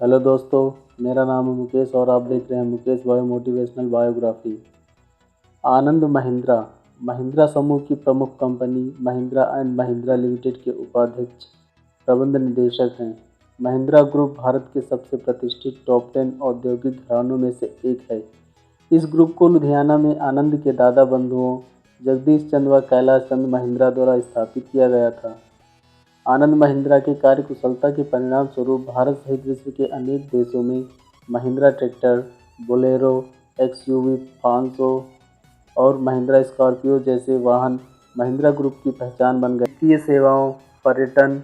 Hello दोस्तों, मेरा नाम है मुकेश और आप देख रहे हैं Mukesh bio motivational biography. Anand Mahindra Mahindra समूह की प्रमुख company Mahindra and Mahindra limited के उपाध्यक्ष प्रबंध निदेशक हैं। महिंद्रा ग्रुप भारत के सबसे प्रतिष्ठित टॉप 10 औद्योगिक घरानों में से एक है। इस ग्रुप को लुधियाना में आनंद के दादा बंधुओं जगदीश चंद्र व कैलाश चंद्र महिंद्रा द्वारा स्थापित किया गया था। आनंद महिंद्रा की कार्यकुशलता के परिणाम स्वरूप भारत सहित विश्व के अनेक देशों में महिंद्रा ट्रैक्टर, बोलेरो, एक्सयूवी 500 और महिंद्रा स्कॉर्पियो जैसे वाहन महिंद्रा ग्रुप की पहचान बन गए। वित्तीय सेवाओं, पर्यटन,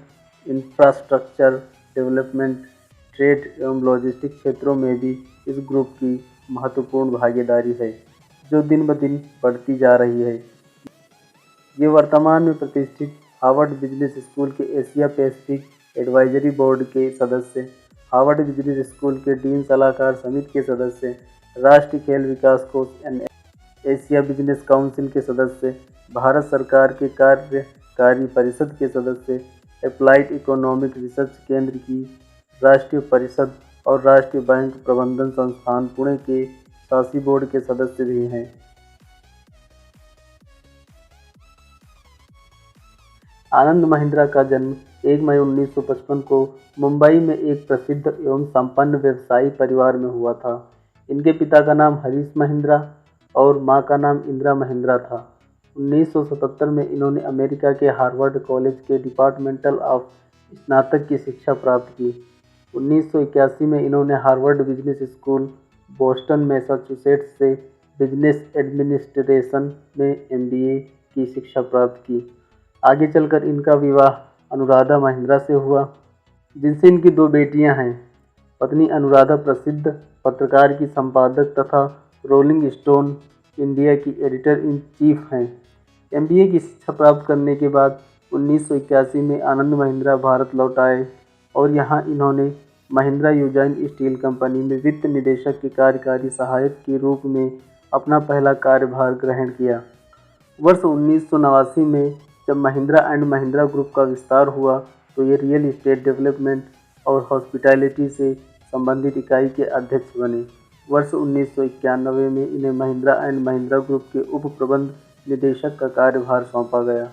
इंफ्रास्ट्रक्चर डेवलपमेंट, ट्रेड एवं लॉजिस्टिक क्षेत्रों में भी इस ग्रुप की महत्वपूर्ण भागीदारी है, जो दिन ब दिन बढ़ती जा रही है। ये वर्तमान में प्रतिष्ठित हार्वर्ड बिजनेस स्कूल के एशिया पैसिफिक एडवाइजरी बोर्ड के सदस्य, हार्वर्ड बिजनेस स्कूल के डीन सलाहकार समिति के सदस्य, राष्ट्रीय खेल विकास कोष एंड एशिया बिजनेस काउंसिल के सदस्य, भारत सरकार के कार्यकारी परिषद के सदस्य, अप्लाइड इकोनॉमिक रिसर्च केंद्र की राष्ट्रीय परिषद और राष्ट्रीय बैंक प्रबंधन संस्थान पुणे के शासी बोर्ड के सदस्य भी हैं। आनंद महिंद्रा का जन्म 1 मई 1955 को मुंबई में एक प्रसिद्ध एवं संपन्न व्यवसायी परिवार में हुआ था। इनके पिता का नाम हरीश महिंद्रा और मां का नाम इंदिरा महिंद्रा था। 1977 में इन्होंने अमेरिका के हार्वर्ड कॉलेज के डिपार्टमेंटल ऑफ स्नातक की शिक्षा प्राप्त की। 1981 में इन्होंने Harvard business school, Boston, Massachusetts से बिजनेस एडमिनिस्ट्रेशन में MBA की शिक्षा प्राप्त की। आगे चलकर इनका विवाह अनुराधा महिंद्रा से हुआ, जिनसे इनकी 2 बेटियां हैं। पत्नी अनुराधा प्रसिद्ध पत्रकार की संपादक तथा रोलिंग स्टोन इंडिया की एडिटर इन चीफ हैं। MBA की शिक्षा प्राप्त करने के बाद 1981 में आनंद महिंद्रा भारत लौट आए और यहाँ इन्होंने महिंद्रा यूजाइन स्टील कंपनी में वित्त निदेशक के कार्यकारी सहायक के रूप में अपना पहला कार्यभार ग्रहण किया। वर्ष 1989 में जब महिंद्रा एंड महिंद्रा ग्रुप का विस्तार हुआ तो ये रियल एस्टेट डेवलपमेंट और हॉस्पिटैलिटी से संबंधित इकाई के अध्यक्ष बने। वर्ष 1991 में इन्हें महिंद्रा एंड महिंद्रा ग्रुप के उप प्रबंध निदेशक का कार्यभार सौंपा गया।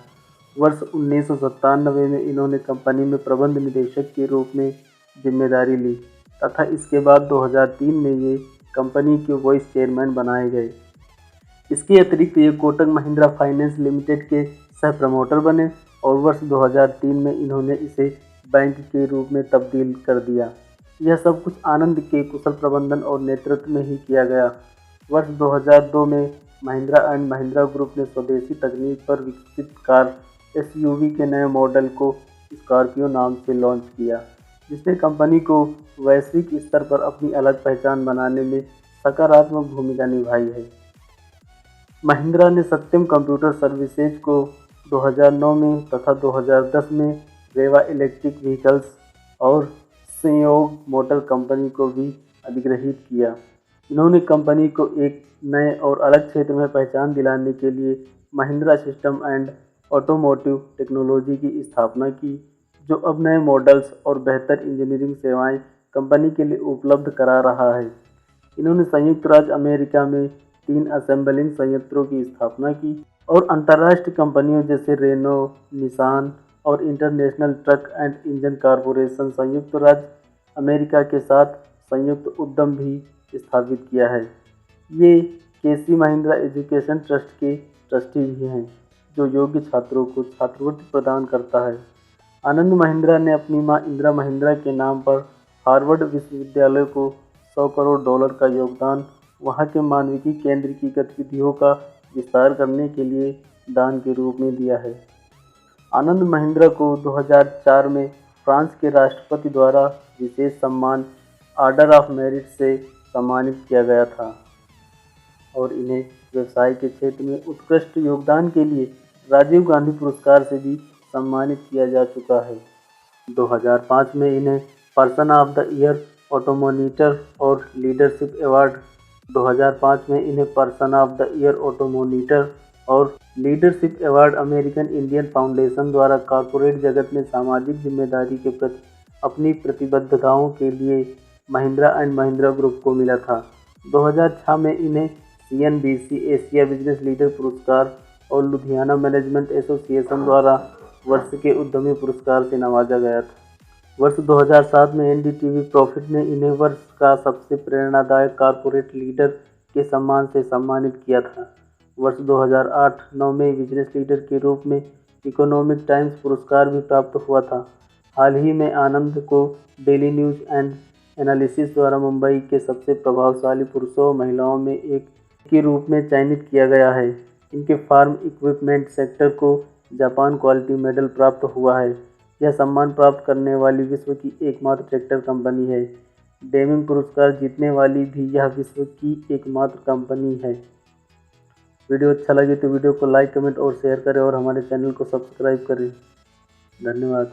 वर्ष 1997 में इन्होंने कंपनी में प्रबंध निदेशक के रूप में जिम्मेदारी ली तथा इसके बाद 2003 में ये कंपनी के वाइस चेयरमैन बनाए गए। इसके अतिरिक्त ये कोटक महिंद्रा फाइनेंस लिमिटेड के सह प्रमोटर बने और वर्ष 2003 में इन्होंने इसे बैंक के रूप में तब्दील कर दिया। यह सब कुछ आनंद के कुशल प्रबंधन और नेतृत्व में ही किया गया। वर्ष 2002 में महिंद्रा एंड महिंद्रा ग्रुप ने स्वदेशी तकनीक पर विकसित कार SUV के नए मॉडल को स्कॉर्पियो नाम से लॉन्च किया, जिसने कंपनी को वैश्विक स्तर पर अपनी अलग पहचान बनाने में सकारात्मक भूमिका निभाई है। महिंद्रा ने सत्यम कंप्यूटर सर्विसेज को 2009 में तथा 2010 में रेवा इलेक्ट्रिक व्हीकल्स और संयोग मोटर कंपनी को भी अधिग्रहित किया। इन्होंने कंपनी को एक नए और अलग क्षेत्र में पहचान दिलाने के लिए Mahindra system and automotive technology की स्थापना की, जो अब नए मॉडल्स और बेहतर इंजीनियरिंग सेवाएं कंपनी के लिए उपलब्ध करा रहा है। इन्होंने संयुक्त राज्य अमेरिका में 3 असेंबलिंग संयंत्रों की स्थापना की और अंतर्राष्ट्रीय कंपनियों जैसे रेनो, निसान और international truck and engine corporation संयुक्त राज्य अमेरिका के साथ संयुक्त उद्यम भी स्थापित किया है। ये केसी महिंद्रा एजुकेशन ट्रस्ट के ट्रस्टी भी हैं, जो योग्य छात्रों को छात्रवृत्ति प्रदान करता है। आनंद महिंद्रा ने अपनी मां इंदिरा महिंद्रा के नाम पर हार्वर्ड विश्वविद्यालय को $100 करोड़ का योगदान वहां के मानविकी केंद्र की गतिविधियों का विस्तार करने के लिए दान के रूप में दिया है। आनंद महिंद्रा को 2004 में फ्रांस के राष्ट्रपति द्वारा विशेष सम्मान ऑर्डर ऑफ मेरिट से सम्मानित किया गया था और इन्हें व्यवसाय के क्षेत्र में उत्कृष्ट योगदान के लिए राजीव गांधी पुरस्कार से भी सम्मानित किया जा चुका है। 2005 में इन्हें पर्सन ऑफ द ईयर ऑटोमोनीटर और लीडरशिप अवार्ड, 2005 में इन्हें पर्सन ऑफ द ईयर ऑटोमोनीटर और leadership award American Indian foundation द्वारा कॉरपोरेट जगत में सामाजिक जिम्मेदारी के प्रति अपनी प्रतिबद्धताओं के लिए महिंद्रा एंड महिंद्रा ग्रुप को मिला था। 2006 में इन्हें CNBC एशिया बिजनेस लीडर पुरस्कार और लुधियाना मैनेजमेंट एसोसिएशन द्वारा वर्ष के उद्यमी पुरस्कार से नवाजा गया था। वर्ष 2007 में NDTV प्रॉफिट ने इन्हें वर्ष का सबसे प्रेरणादायक कॉर्पोरेट लीडर के सम्मान से सम्मानित किया था। वर्ष 2008-9 में बिजनेस लीडर के रूप में इकोनॉमिक टाइम्स पुरस्कार भी प्राप्त हुआ था। हाल ही में आनंद को डेली न्यूज एंड एनालिसिस द्वारा मुंबई के सबसे प्रभावशाली पुरुषों और महिलाओं में एक के रूप में चयनित किया गया है। इनके फार्म इक्विपमेंट सेक्टर को जापान क्वालिटी मेडल प्राप्त हुआ है। यह सम्मान प्राप्त करने वाली विश्व की एकमात्र ट्रैक्टर कंपनी है। डेमिंग पुरस्कार जीतने वाली भी यह विश्व की एकमात्र कंपनी है। वीडियो अच्छा लगे तो वीडियो को लाइक, कमेंट और शेयर करें और हमारे चैनल को सब्सक्राइब करें। धन्यवाद।